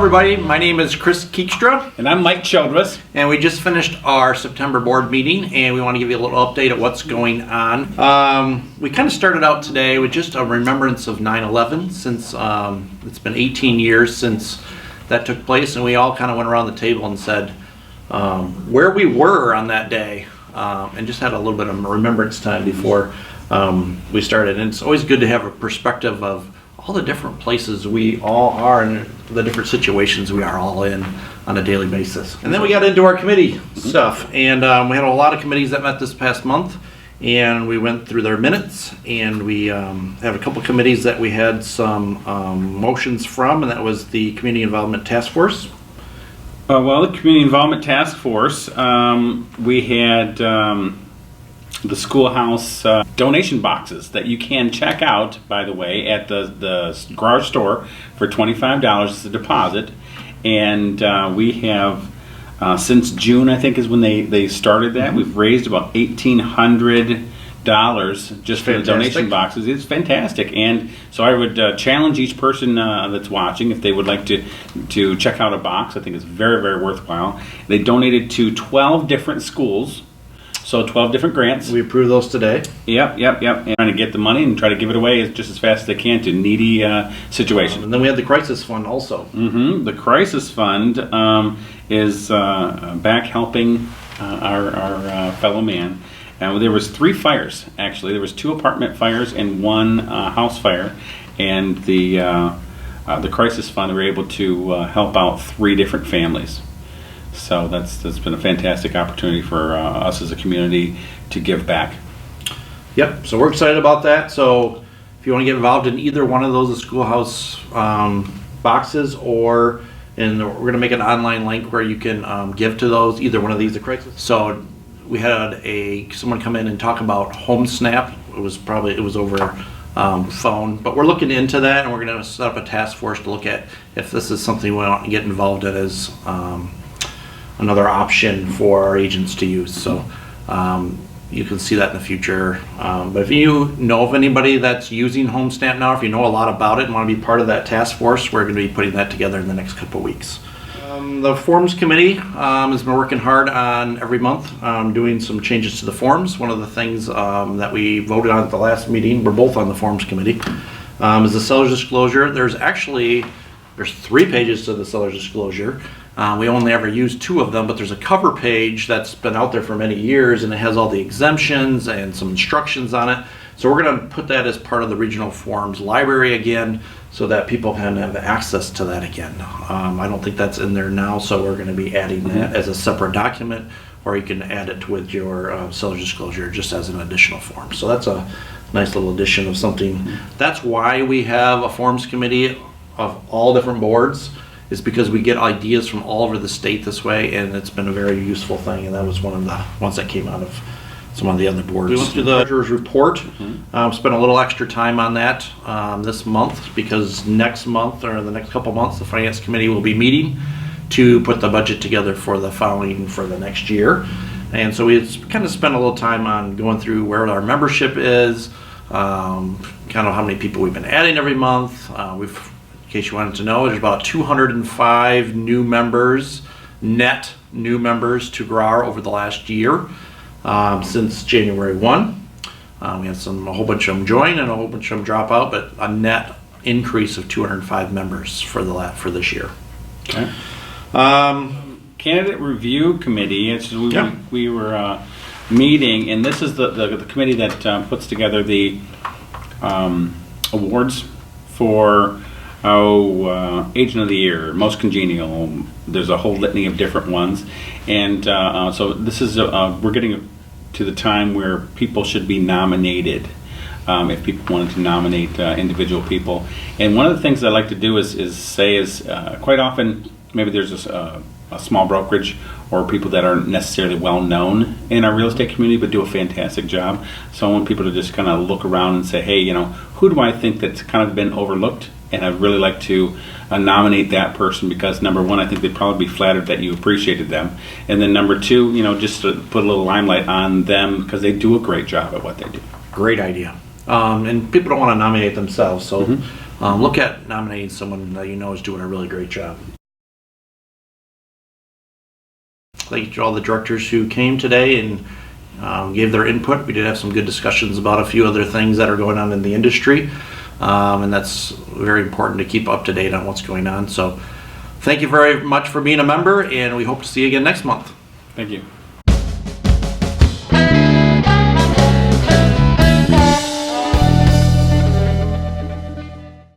everybody, my name is Chris Keekstra. And I'm Mike Childress. And we just finished our September board meeting and we want to give you a little update of what's going on. We kind of started out today with just a remembrance of 9/11 since it's been 18 years since that took place, and we all kind of went around the table and said where we were on that day, and just had a little bit of remembrance time before we started. And it's always good to have a perspective of all the different places we all are and the different situations we are all in on a daily basis. And then we got into our committee stuff, and we had a lot of committees that met this past month, and we went through their minutes, and we have a couple committees that we had some motions from, and that was the Community Involvement Task Force. Well, the Community Involvement Task Force, we had the schoolhouse donation boxes that you can check out, by the way, at the garage store for $25 as a deposit. And we have, since June, I think is when they started that, we've raised about $1,800 just for the donation boxes. It's fantastic. And so I would challenge each person that's watching, if they would like to check out a box. I think it's very, very worthwhile. They donated to 12 different schools. So 12 different grants. We approved those today. Yep. And trying to get the money and try to give it away just as fast as they can to needy situations. And then we had the Crisis Fund also. The Crisis Fund is back helping our fellow man. There was 3 fires, actually. There was 2 apartment fires and 1 house fire. And the Crisis Fund were able to help out 3 different families. So that's been a fantastic opportunity for us as a community to give back. Yep, so we're excited about that. So if you want to get involved in either one of those schoolhouse boxes, we're going to make an online link where you can give to those, either one of these. So we had someone come in and talk about Home Snap. It was over phone, but we're looking into that, and we're going to set up a task force to look at if this is something we want to get involved in as another option for our agents to use. So you can see that in the future. But if you know of anybody that's using HomeSnap now, if you know a lot about it and want to be part of that task force, we're going to be putting that together in the next couple of weeks. The Forms Committee has been working hard on every month doing some changes to the forms. One of the things that we voted on at the last meeting, we're both on the Forms Committee, is the seller's disclosure. There's 3 pages to the seller's disclosure. We only ever use 2 of them, but there's a cover page that's been out there for many years, and it has all the exemptions and some instructions on it. So we're going to put that as part of the regional forms library again, so that people can have access to that again. I don't think that's in there now, so we're going to be adding that as a separate document, or you can add it with your seller's disclosure just as an additional form. So that's a nice little addition of something. That's why we have a forms committee of all different boards, is because we get ideas from all over the state this way, and it's been a very useful thing, and that was one of the ones that came out of some of the other boards. We went through the treasurer's report, spent a little extra time on that this month, because next month, or the next couple months, the Finance Committee will be meeting to put the budget together for the next year. And so we kind of spent a little time on going through where our membership is, kind of how many people we've been adding every month. In case you wanted to know, there's about 205 net new members to GRAR over the last year, since January 1. We had a whole bunch of them join and a whole bunch of them drop out, but a net increase of 205 members for this year. Okay. Candidate Review Committee. We were meeting, and this is the committee that puts together the awards for Agent of the Year, Most Congenial. There's a whole litany of different ones, and so this is we're getting to the time where people should be nominated. If people wanted to nominate individual people, and one of the things I like to do is quite often maybe there's a small brokerage or people that aren't necessarily well known in our real estate community but do a fantastic job. So I want people to just kind of look around and say, hey, who do I think that's kind of been overlooked? And I'd really like to nominate that person, because number one, I think they'd probably be flattered that you appreciated them. And then number 2, just to put a little limelight on them, because they do a great job at what they do. Great idea. And people don't want to nominate themselves, so look at nominating someone that you know is doing a really great job. Thank you to all the directors who came today and gave their input. We did have some good discussions about a few other things that are going on in the industry, and that's very important to keep up to date on what's going on. So thank you very much for being a member, and we hope to see you again next month. Thank you.